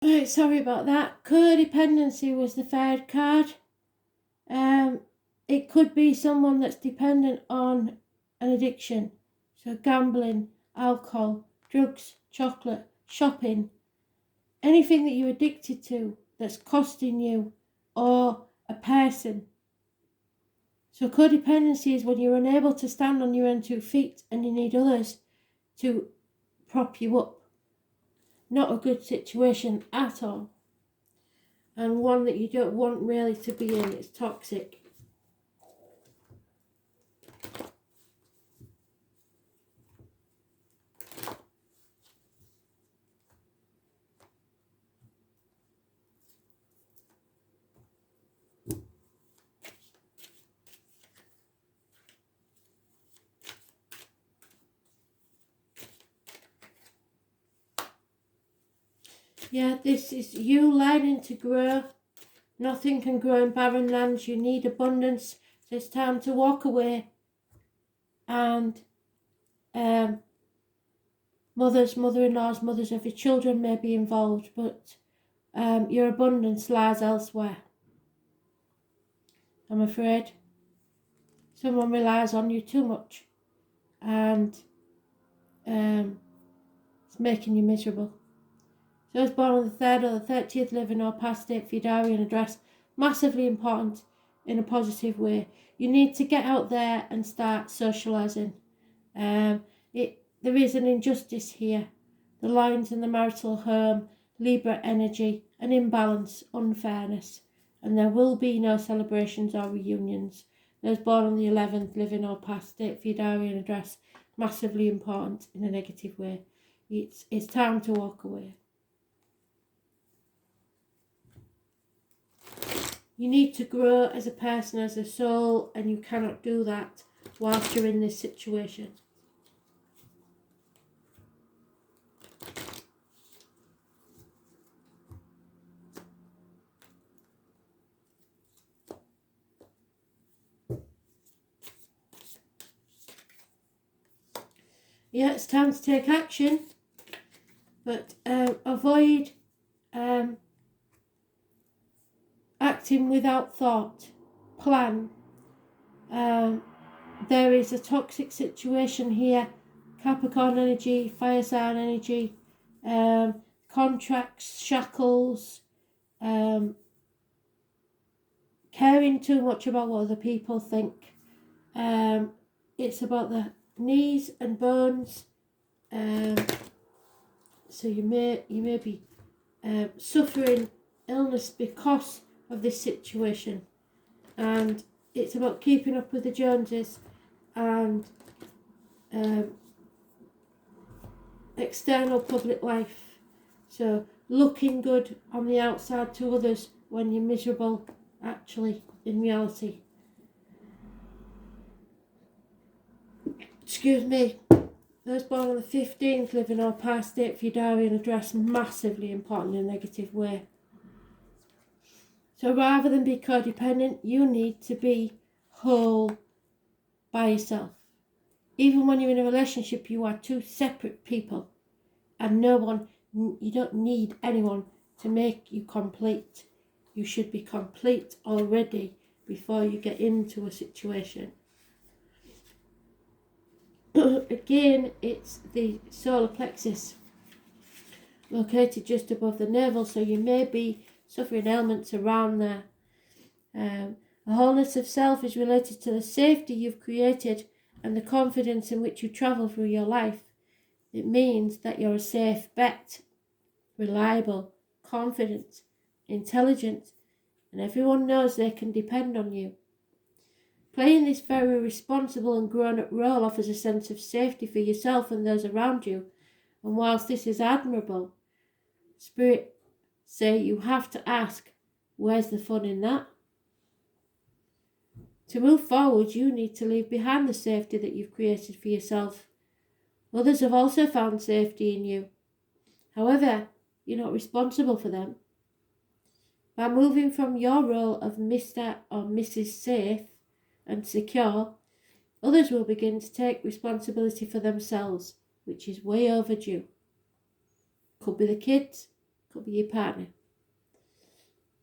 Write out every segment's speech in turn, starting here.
Right, sorry about that. Codependency was the third card. It could be someone that's dependent on an addiction. So gambling, alcohol, drugs, chocolate, shopping, anything that you're addicted to that's costing you, or a person. So codependency is when you're unable to stand on your own 2 feet and you need others to prop you up. Not a good situation at all. And one that you don't want really to be in. It's toxic. Yeah, this is you learning to grow. Nothing can grow in barren lands. You need abundance. So it's time to walk away. And mothers, mother-in-laws, mothers of your children may be involved, but your abundance lies elsewhere. I'm afraid someone relies on you too much, and it's making you miserable. So those born on the 3rd or the 30th, living or past date for your diary and address, massively important in a positive way. You need to get out there and start socialising. There is an injustice here. The lines in the marital home, Libra energy, an imbalance, unfairness, and there will be no celebrations or reunions. Those born on the 11th, living or past date for your diary and address, massively important in a negative way. It's time to walk away. You need to grow as a person, as a soul, and you cannot do that whilst you're in this situation. Yeah, it's time to take action, but avoid acting without thought. Plan. There is a toxic situation here. Capricorn energy, fire sign energy, contracts, shackles, caring too much about what other people think. It's about the knees and bones. So you may be suffering illness because of this situation, and it's about keeping up with the Joneses and external public life. So looking good on the outside to others when you're miserable actually in reality. Excuse me. Those born on the 15th, living or past date for your diary and address, massively important in a negative way. So rather than be codependent, you need to be whole by yourself. Even when you're in a relationship, you are two separate people, and you don't need anyone to make you complete. You should be complete already before you get into a situation. Again, it's the solar plexus, located just above the navel, so you may be suffering ailments around there. The wholeness of self is related to the safety you've created and the confidence in which you travel through your life. It means that you're a safe bet, reliable, confident, intelligent, and everyone knows they can depend on you. Playing this very responsible and grown-up role offers a sense of safety for yourself and those around you, and whilst this is admirable, Spirit say you have to ask, where's the fun in that? To move forward, you need to leave behind the safety that you've created for yourself. Others have also found safety in you. However, you're not responsible for them. By moving from your role of Mr. or Mrs. Safe and secure, others will begin to take responsibility for themselves, which is way overdue. Could be the kids, Could be your partner.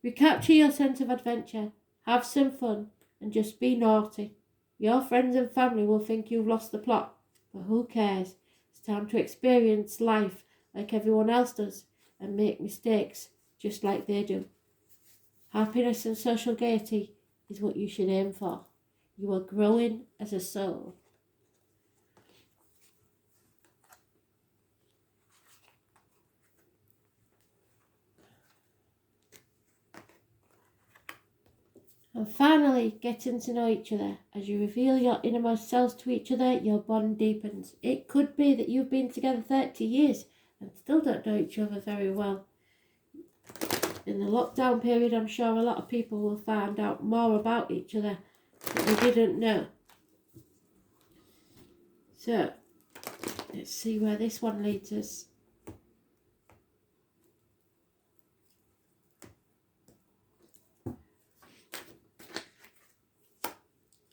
Recapture your sense of adventure, have some fun, and just be naughty. Your friends and family will think you've lost the plot, but who cares? It's time to experience life like everyone else does and make mistakes just like they do. Happiness and social gaiety is what you should aim for. You are growing as a soul. And finally, getting to know each other. As you reveal your innermost selves to each other, your bond deepens. It could be that you've been together 30 years and still don't know each other very well. In the lockdown period, I'm sure a lot of people will find out more about each other that they didn't know. So, let's see where this one leads us.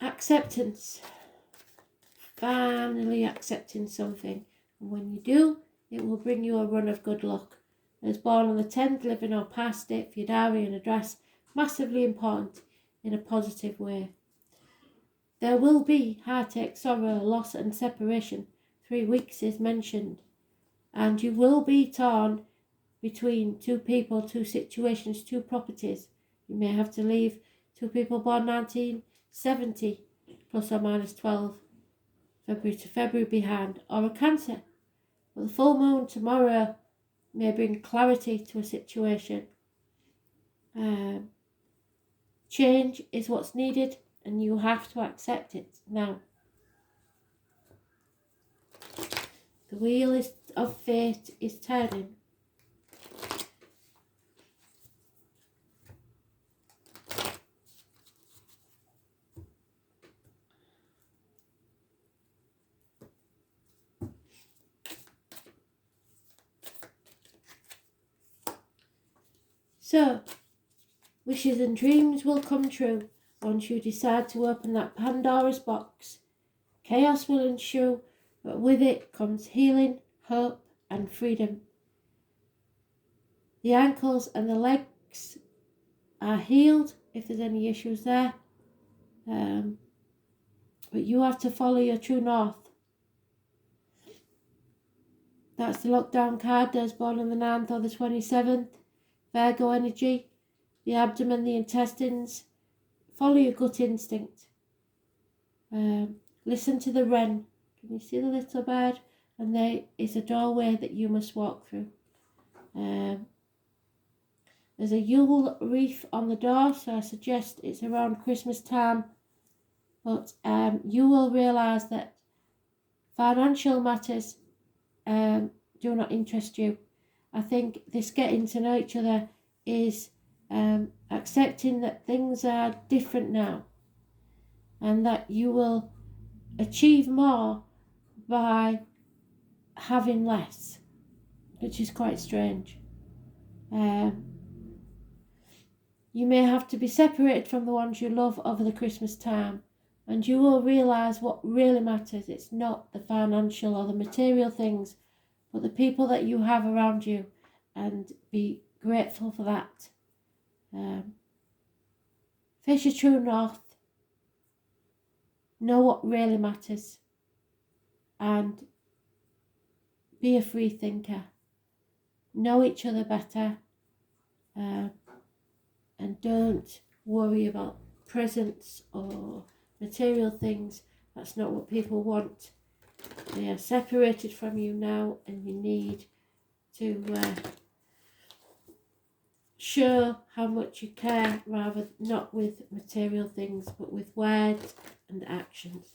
Acceptance. Finally accepting something. And when you do, it will bring you a run of good luck. As born on the 10th, living or past it for your diary and address, massively important in a positive way. There will be heartache, sorrow, loss and separation. 3 weeks is mentioned. And you will be torn between 2 people, 2 situations, 2 properties. You may have to leave 2 people born 1970, plus or minus 12, February to February behind, or a cancer. But the full moon tomorrow may bring clarity to a situation. Change is what's needed and you have to accept it now. The wheel of fate is turning. So, wishes and dreams will come true once you decide to open that Pandora's box. Chaos will ensue, but with it comes healing, hope and freedom. The ankles and the legs are healed if there's any issues there. But you have to follow your true north. That's the lockdown card. Those born on the 9th or the 27th. Virgo energy. The abdomen, the intestines. Follow your gut instinct. Listen to the wren. Can you see the little bird? And there is a doorway that you must walk through. There's a Yule wreath on the door, so I suggest it's around Christmas time. But you will realise that financial matters do not interest you. I think this getting to know each other is accepting that things are different now and that you will achieve more by having less, which is quite strange. You may have to be separated from the ones you love over the Christmas time, and you will realise what really matters. It's not the financial or the material things, but the people that you have around you, and be grateful for that. Face your true north. Know what really matters, and be a free thinker. Know each other better, and don't worry about presents or material things. That's not what people want. They are separated from you now, and you need to show how much you care, rather not with material things but with words and actions.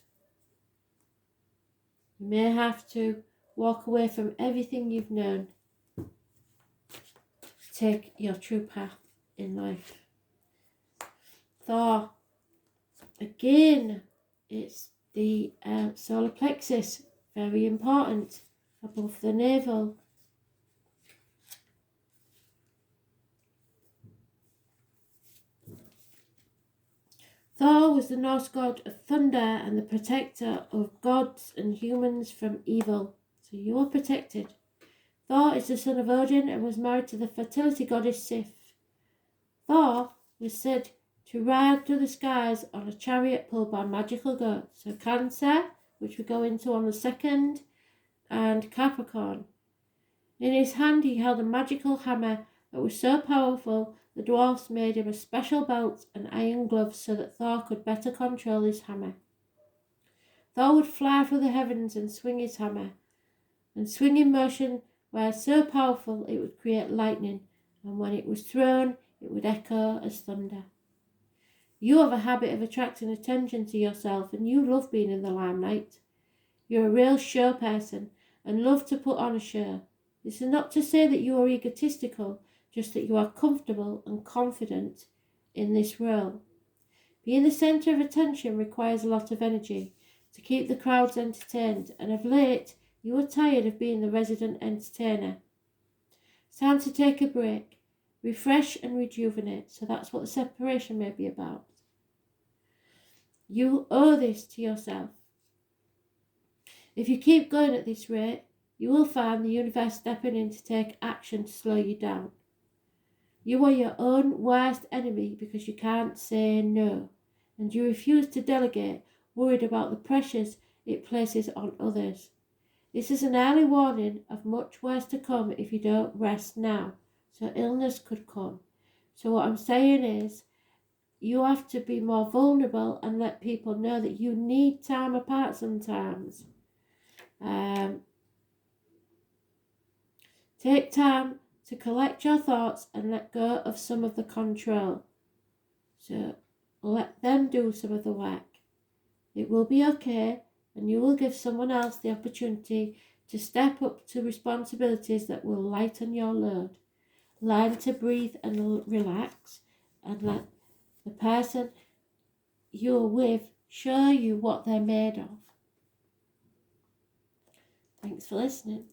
You may have to walk away from everything you've known to take your true path in life. Thor, again, it's the solar plexus, very important, above the navel. Thor was the Norse god of thunder and the protector of gods and humans from evil. So you are protected. Thor is the son of Odin and was married to the fertility goddess Sif. Thor was said to ride through the skies on a chariot pulled by magical goats. So Cancer, which we go into on the 2nd, and Capricorn. In his hand he held a magical hammer that was so powerful the dwarfs made him a special belt and iron gloves so that Thor could better control his hammer. Thor would fly through the heavens and swing his hammer, and swinging motion was so powerful it would create lightning, and when it was thrown it would echo as thunder. You have a habit of attracting attention to yourself, and you love being in the limelight. You're a real show person and love to put on a show. This is not to say that you are egotistical, just that you are comfortable and confident in this role. Being the centre of attention requires a lot of energy to keep the crowds entertained, and of late you are tired of being the resident entertainer. It's time to take a break, refresh and rejuvenate, so that's what the separation may be about. You owe this to yourself. If you keep going at this rate, you will find the universe stepping in to take action to slow you down. You are your own worst enemy because you can't say no, and you refuse to delegate, worried about the pressures it places on others. This is an early warning of much worse to come if you don't rest now, so illness could come. So what I'm saying is, you have to be more vulnerable and let people know that you need time apart sometimes. Take time to collect your thoughts and let go of some of the control. So let them do some of the work. It will be okay, and you will give someone else the opportunity to step up to responsibilities that will lighten your load. Learn to breathe and relax, and let the person you're with show you what they're made of. Thanks for listening.